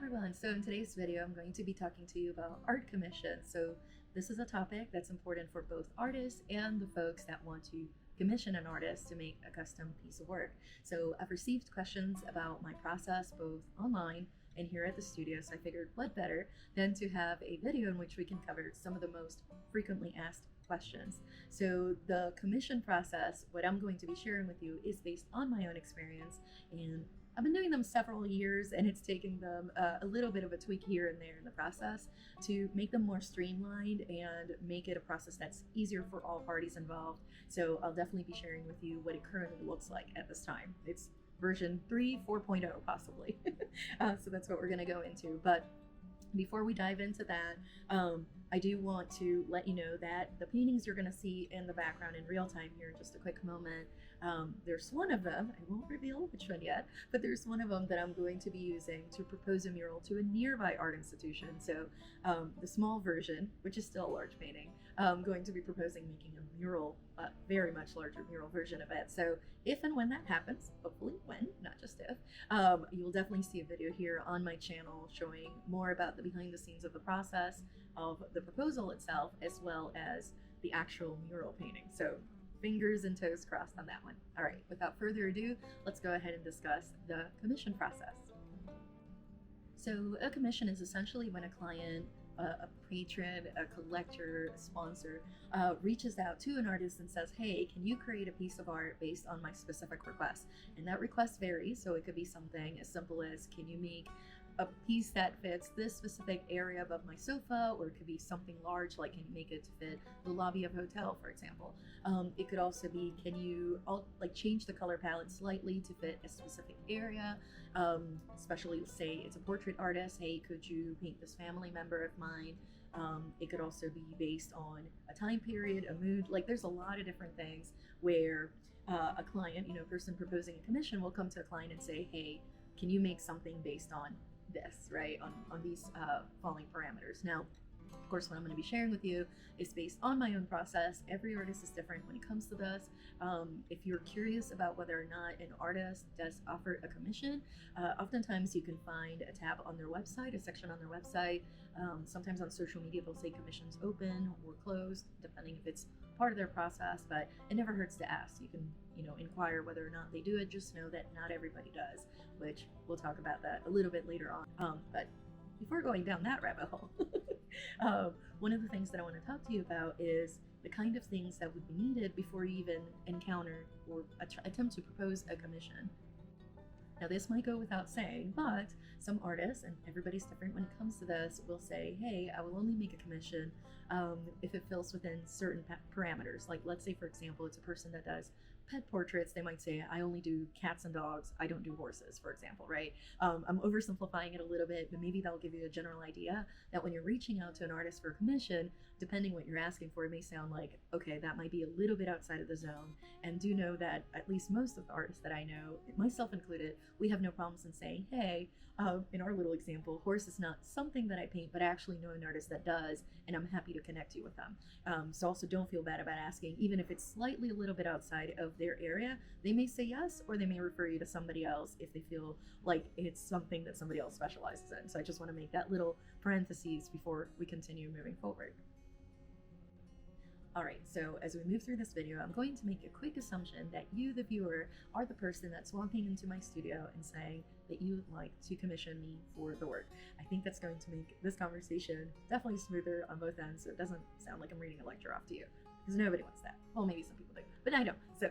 everyone. So in today's video, I'm going to be talking to you about art commissions. So this is a topic that's important for both artists and the folks that want to commission an artist to make a custom piece of work. So I've received questions about my process both online and here at the studio, so I figured what better than to have a video in which we can cover some of the most frequently asked questions. So the commission process, what I'm going to be sharing with you, is based on my own experience, and I've been doing them several years, and it's taken them a little bit of a tweak here and there in the process to make them more streamlined and make it a process that's easier for all parties involved. So I'll definitely be sharing with you what it currently looks like at this time. It's version 3, 4.0 possibly. So that's what we're going to go into. But before we dive into that, I do want to let you know that the paintings you're going to see in the background in real time here in just a quick moment, there's one of them, I won't reveal which one yet, but there's one of them that I'm going to be using to propose a mural to a nearby art institution. So the small version, which is still a large painting, I'm going to be proposing making a mural, a very much larger mural version of it. So if and when that happens, hopefully when, not just if, you will definitely see a video here on my channel showing more about the behind the scenes of the process of the proposal itself, as well as the actual mural painting. So fingers and toes crossed on that one. All right, without further ado, let's go ahead and discuss the commission process. So a commission is essentially when a client, a patron, a collector, a sponsor reaches out to an artist and says, hey, can you create a piece of art based on my specific request? And that request varies. So it could be something as simple as, can you make a piece that fits this specific area above my sofa? Or it could be something large, like can you make it to fit the lobby of a hotel, for example. It could also be, can you change the color palette slightly to fit a specific area? Especially say it's a portrait artist, hey, could you paint this family member of mine? It could also be based on a time period, a mood. Like there's a lot of different things where a client, person proposing a commission will come to a client and say, hey, can you make something based on this, right? On these following parameters. Now, of course, what I'm going to be sharing with you is based on my own process. Every artist is different when it comes to this. If you're curious about whether or not an artist does offer a commission, oftentimes you can find a tab on their website, a section on their website. Sometimes on social media, they'll say commissions open or closed, depending if it's part of their process, but it never hurts to ask. You can, inquire whether or not they do it. Just know that not everybody does, which we'll talk about that a little bit later on. But before going down that rabbit hole, one of the things that I want to talk to you about is the kind of things that would be needed before you even encounter or attempt to propose a commission. Now, this might go without saying, but some artists, and everybody's different when it comes to this, will say, hey, I will only make a commission if it falls within certain parameters. Like, let's say, for example, it's a person that does pet portraits. They might say, I only do cats and dogs. I don't do horses, for example, right? I'm oversimplifying it a little bit, but maybe that'll give you a general idea that when you're reaching out to an artist for a commission, depending what you're asking for, it may sound like, okay, that might be a little bit outside of the zone. And do know that at least most of the artists that I know, myself included, we have no problems in saying, hey, in our little example, horse is not something that I paint, but I actually know an artist that does, and I'm happy to connect you with them. So also don't feel bad about asking, even if it's slightly a little bit outside of their area. They may say yes, or they may refer you to somebody else if they feel like it's something that somebody else specializes in. So I just want to make that little parentheses before we continue moving forward. All right, so as we move through this video, I'm going to make a quick assumption that you, the viewer, are the person that's walking into my studio and saying that you would like to commission me for the work. I think that's going to make this conversation definitely smoother on both ends, so it doesn't sound like I'm reading a lecture off to you, because nobody wants that. Well, maybe some people do, but I don't. So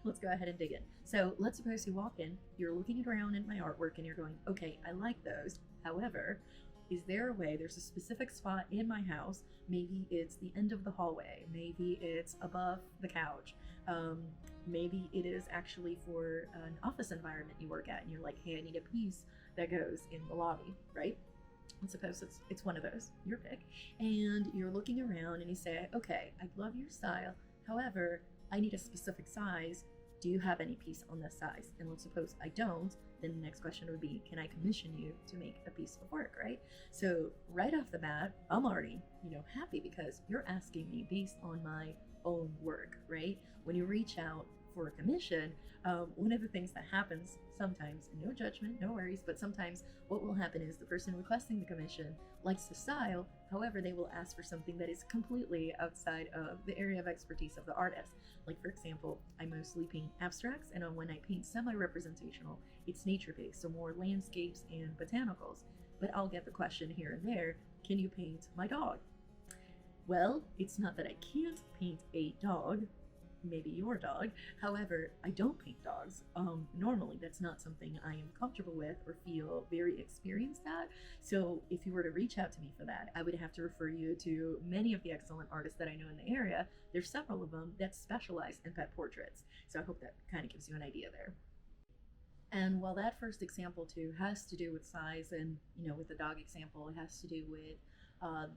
let's go ahead and dig in. So let's suppose you walk in, you're looking around at my artwork, and you're going, okay, I like those. However, is there a way, there's a specific spot in my house, maybe it's the end of the hallway, maybe it's above the couch, maybe it is actually for an office environment you work at, and you're like, hey, I need a piece that goes in the lobby, right? And suppose it's one of those, your pick, and you're looking around and you say, okay, I love your style, however, I need a specific size. Do you have any piece on this size? And let's suppose I don't, then the next question would be, can I commission you to make a piece of work, right? So right off the bat, I'm already, happy because you're asking me based on my own work, right? When you reach out for a commission, one of the things that happens sometimes, and no judgment, no worries, but sometimes what will happen is the person requesting the commission likes the style. However, they will ask for something that is completely outside of the area of expertise of the artist. Like, for example, I mostly paint abstracts, and when I paint semi-representational, it's nature-based, so more landscapes and botanicals. But I'll get the question here and there, can you paint my dog? Well, it's not that I can't paint a dog, maybe your dog. However, I don't paint dogs. Normally, that's not something I am comfortable with or feel very experienced at. So if you were to reach out to me for that, I would have to refer you to many of the excellent artists that I know in the area. There's several of them that specialize in pet portraits. So I hope that kind of gives you an idea there. And while that first example too has to do with size, and with the dog example, it has to do with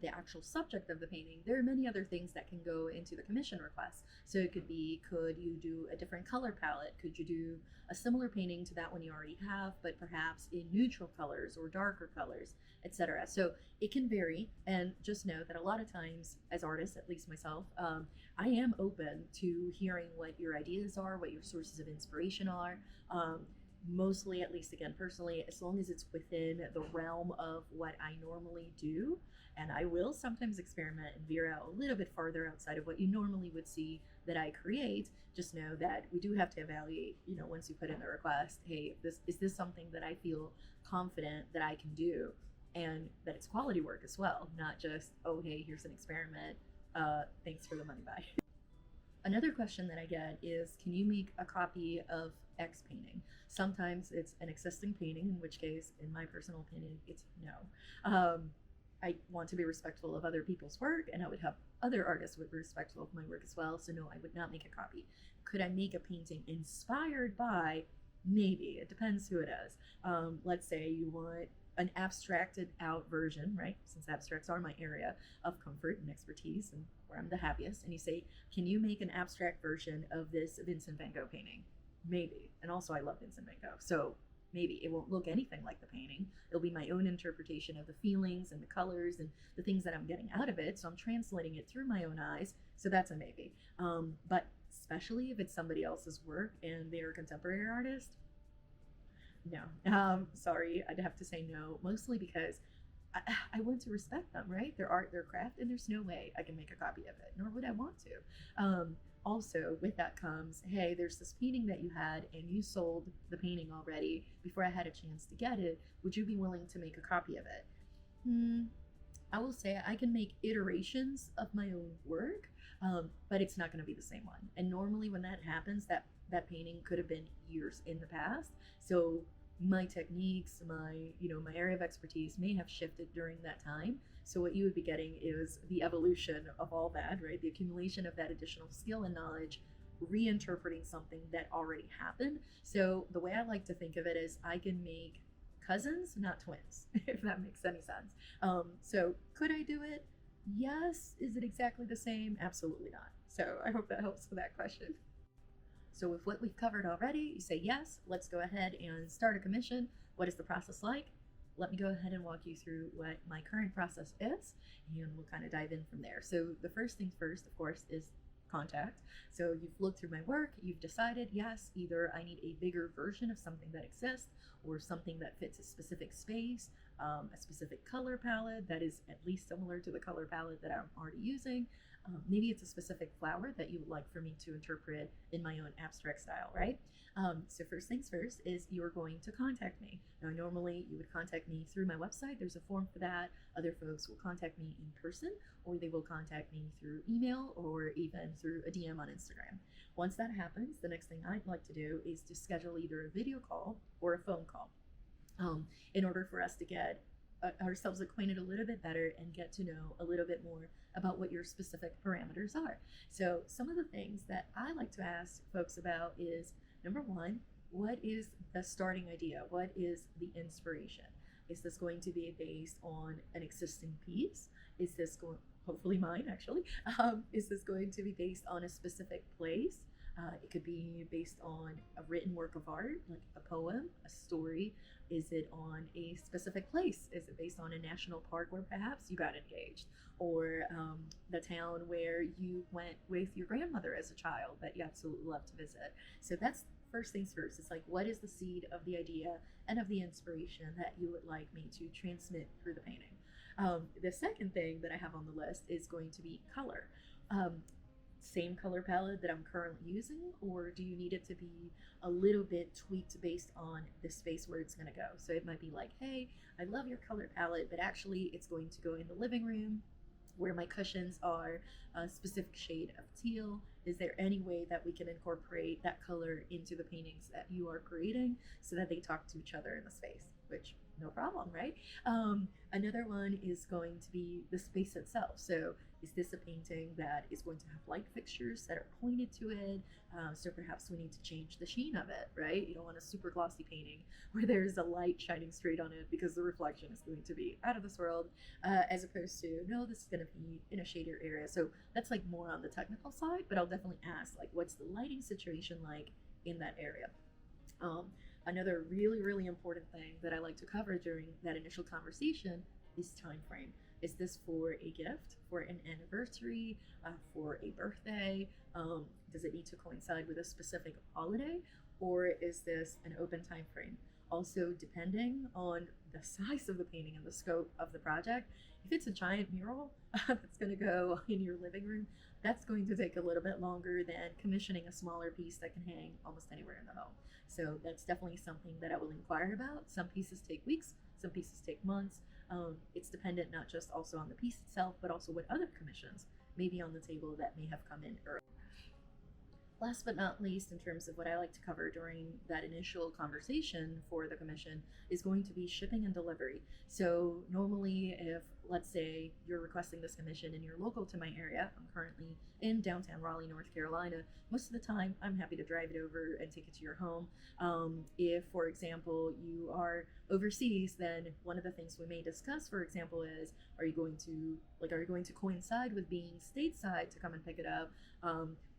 the actual subject of the painting, there are many other things that can go into the commission request. So it could be, could you do a different color palette? Could you do a similar painting to that one you already have, but perhaps in neutral colors or darker colors, etc. So it can vary, and just know that a lot of times as artists, at least myself, I am open to hearing what your ideas are, what your sources of inspiration are. Mostly, at least again personally, as long as it's within the realm of what I normally do. And I will sometimes experiment and veer out a little bit farther outside of what you normally would see that I create. Just know that we do have to evaluate, once you put in the request, hey, is this something that I feel confident that I can do, and that it's quality work as well, not just, oh, hey, here's an experiment, thanks for the money, bye. Another question that I get is, can you make a copy of X painting? Sometimes it's an existing painting, in which case, in my personal opinion, it's no. I want to be respectful of other people's work, and I would have other artists would be respectful of my work as well. So no, I would not make a copy. Could I make a painting inspired by? Maybe. It depends who it is. Let's say you want an abstracted out version, right? Since abstracts are my area of comfort and expertise and where I'm the happiest. And you say, can you make an abstract version of this Vincent van Gogh painting? Maybe. And also I love Vincent van Gogh. So maybe it won't look anything like the painting. It'll be my own interpretation of the feelings and the colors and the things that I'm getting out of it. So I'm translating it through my own eyes. So that's a maybe. But especially if it's somebody else's work and they're a contemporary artist, no. Sorry, I'd have to say no, mostly because I want to respect them, right? Their art, their craft, and there's no way I can make a copy of it, nor would I want to. Also, with that comes, hey, there's this painting that you had and you sold the painting already before I had a chance to get it. Would you be willing to make a copy of it? I will say I can make iterations of my own work, but it's not going to be the same one. And normally when that happens, that painting could have been years in the past. So my techniques, my area of expertise may have shifted during that time. So what you would be getting is the evolution of all that, right? The accumulation of that additional skill and knowledge, reinterpreting something that already happened. So the way I like to think of it is I can make cousins, not twins, if that makes any sense. So could I do it? Yes. Is it exactly the same? Absolutely not. So I hope that helps with that question. So with what we've covered already, you say, yes, let's go ahead and start a commission. What is the process like? Let me go ahead and walk you through what my current process is, and we'll kind of dive in from there. So the first things first, of course, is contact. So you've looked through my work, you've decided, yes, either I need a bigger version of something that exists or something that fits a specific space, a specific color palette that is at least similar to the color palette that I'm already using. Maybe it's a specific flower that you would like for me to interpret in my own abstract style, right? So first things first is you're going to contact me. Now, normally you would contact me through my website. There's a form for that. Other folks will contact me in person, or they will contact me through email or even through a DM on Instagram. Once that happens, the next thing I'd like to do is to schedule either a video call or a phone call in order for us to get ourselves acquainted a little bit better and get to know a little bit more about what your specific parameters are. So some of the things that I like to ask folks about is, number one, what is the starting idea? What is the inspiration? Is this going to be based on an existing piece? Is this going, hopefully mine actually, is this going to be based on a specific place? It could be based on a written work of art, like a poem, a story. Is it on a specific place? Is it based on a national park where perhaps you got engaged? Or the town where you went with your grandmother as a child that you absolutely love to visit? So that's first things first. It's like, what is the seed of the idea and of the inspiration that you would like me to transmit through the painting? The second thing that I have on the list is going to be color. Um, Same color palette that I'm currently using, or do you need it to be a little bit tweaked based on the space where it's going to go? So it might be like, hey, I love your color palette, but actually it's going to go in the living room where my cushions are a specific shade of teal. Is there any way that we can incorporate that color into the paintings that you are creating so that they talk to each other in the space? Which, no problem, right? Another one is going to be the space itself. So is this a painting that is going to have light fixtures that are pointed to it? So perhaps we need to change the sheen of it, right? You don't want a super glossy painting where there's a light shining straight on it because the reflection is going to be out of this world, as opposed to, no, this is going to be in a shadier area. So that's like more on the technical side, but I'll definitely ask, like, what's the lighting situation like in that area? Another really, really important thing that I like to cover during that initial conversation is time frame. Is this for a gift, for an anniversary, for a birthday? Does it need to coincide with a specific holiday, or is this an open time frame? Also, depending on the size of the painting and the scope of the project, if it's a giant mural that's going to go in your living room, that's going to take a little bit longer than commissioning a smaller piece that can hang almost anywhere in the home. So that's definitely something that I will inquire about. Some pieces take weeks, some pieces take months. It's dependent not just also on the piece itself, but also what other commissions may be on the table that may have come in early. Last but not least, in terms of what I like to cover during that initial conversation for the commission, is going to be shipping and delivery. So normally, if, let's say, you're requesting this commission and you're local to my area, I'm currently in downtown Raleigh, North Carolina, most of the time I'm happy to drive it over and take it to your home. If, for example, you are overseas, then one of the things we may discuss, for example, is, are you going to coincide with being stateside to come and pick it up?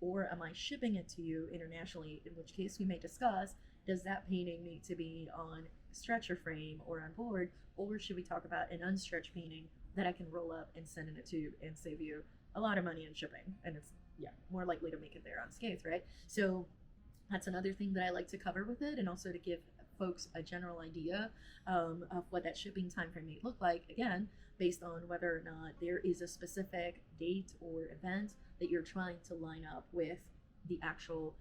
Or am I shipping it to you internationally? In which case we may discuss, does that painting need to be on a stretcher frame or on board? Or should we talk about an unstretched painting that I can roll up and send in a tube and save you a lot of money in shipping? And it's, more likely to make it there unscathed, right? So that's another thing that I like to cover with it, and also to give folks a general idea of what that shipping time frame may look like, again, based on whether or not there is a specific date or event that you're trying to line up with the actual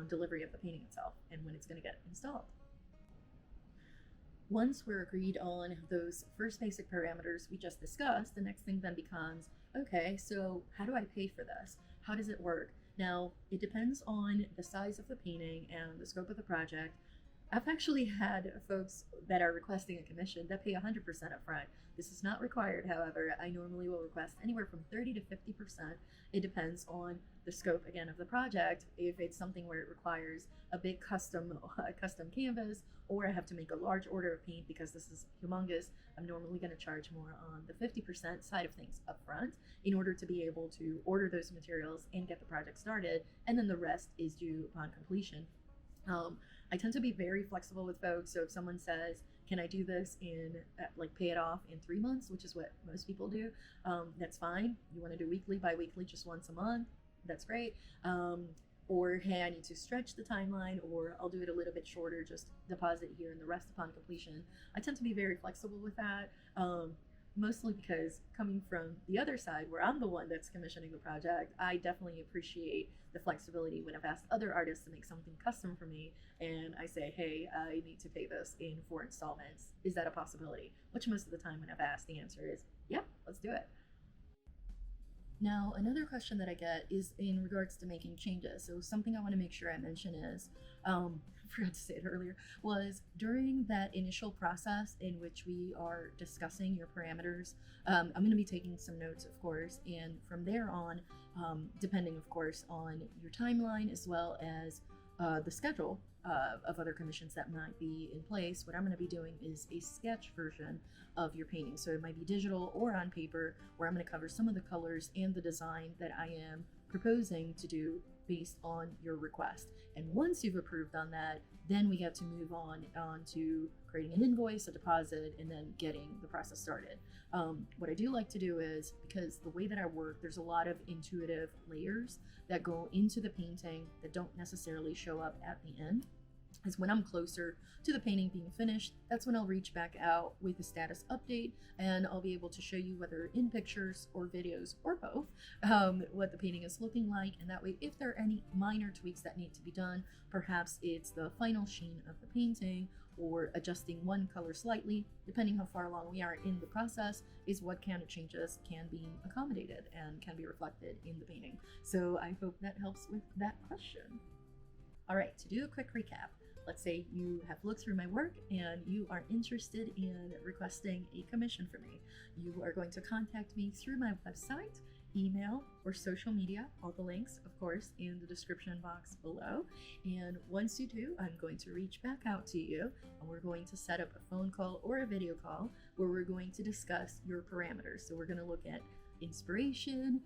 delivery of the painting itself and when it's going to get installed. Once we're agreed on those first basic parameters we just discussed, the next thing then becomes, okay, so how do I pay for this? How does it work? Now, it depends on the size of the painting and the scope of the project. I've actually had folks that are requesting a commission that pay 100% upfront. This is not required, however. I normally will request anywhere from 30 to 50%. It depends on the scope, again, of the project. If it's something where it requires a big custom canvas, or I have to make a large order of paint because this is humongous, I'm normally going to charge more on the 50% side of things upfront in order to be able to order those materials and get the project started, and then the rest is due upon completion. I tend to be very flexible with folks. So if someone says, can I do this in, pay it off in 3 months, which is what most people do, that's fine. You want to do weekly, bi-weekly, just once a month, that's great. Or, hey, I need to stretch the timeline, or I'll do it a little bit shorter, just deposit here and the rest upon completion. I tend to be very flexible with that. Mostly because coming from the other side, where I'm the one that's commissioning the project, I definitely appreciate the flexibility when I've asked other artists to make something custom for me, and I say, hey, I need to pay this in 4 installments. Is that a possibility? Which most of the time when I've asked, the answer is, yep, let's do it. Now, another question that I get is in regards to making changes. So something I want to make sure I mention is, I forgot to say it earlier, was during that initial process in which we are discussing your parameters, I'm going to be taking some notes, of course, and from there on, depending, of course, on your timeline as well as the schedule of other commissions that might be in place, what I'm going to be doing is a sketch version of your painting. So it might be digital or on paper, where I'm going to cover some of the colors and the design that I am proposing to do based on your request. And once you've approved on that, then we get to move on to creating an invoice, a deposit, and then getting the process started. What I do like to do is, because the way that I work, there's a lot of intuitive layers that go into the painting that don't necessarily show up at the end. Is when I'm closer to the painting being finished, that's when I'll reach back out with a status update, and I'll be able to show you, whether in pictures or videos or both, what the painting is looking like. And that way, if there are any minor tweaks that need to be done, perhaps it's the final sheen of the painting or adjusting one color slightly, depending how far along we are in the process, is what kind of changes can be accommodated and can be reflected in the painting. So I hope that helps with that question. All right, to do a quick recap, let's say you have looked through my work and you are interested in requesting a commission from me. You are going to contact me through my website, email, or social media. All the links, of course, in the description box below. And once you do, I'm going to reach back out to you, and we're going to set up a phone call or a video call where we're going to discuss your parameters. So we're going to look at inspiration,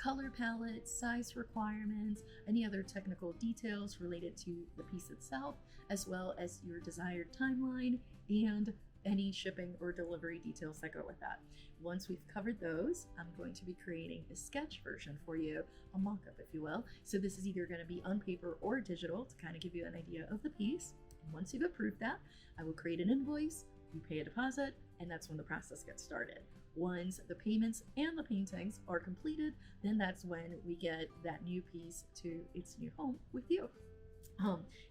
color palette, size requirements, any other technical details related to the piece itself, as well as your desired timeline and any shipping or delivery details that go with that. Once we've covered those, I'm going to be creating a sketch version for you, a mock-up if you will. So this is either going to be on paper or digital to kind of give you an idea of the piece. And once you've approved that, I will create an invoice, you pay a deposit, and that's when the process gets started. Once the payments and the paintings are completed, then that's when we get that new piece to its new home with you.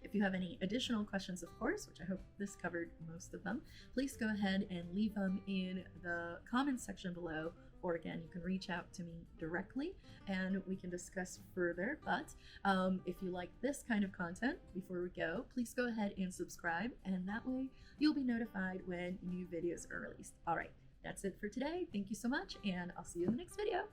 If you have any additional questions, of course, which I hope this covered most of them, please go ahead and leave them in the comments section below, or again, you can reach out to me directly and we can discuss further. But if you like this kind of content, before we go, please go ahead and subscribe, and that way you'll be notified when new videos are released. All right, that's it for today. Thank you so much, and I'll see you in the next video.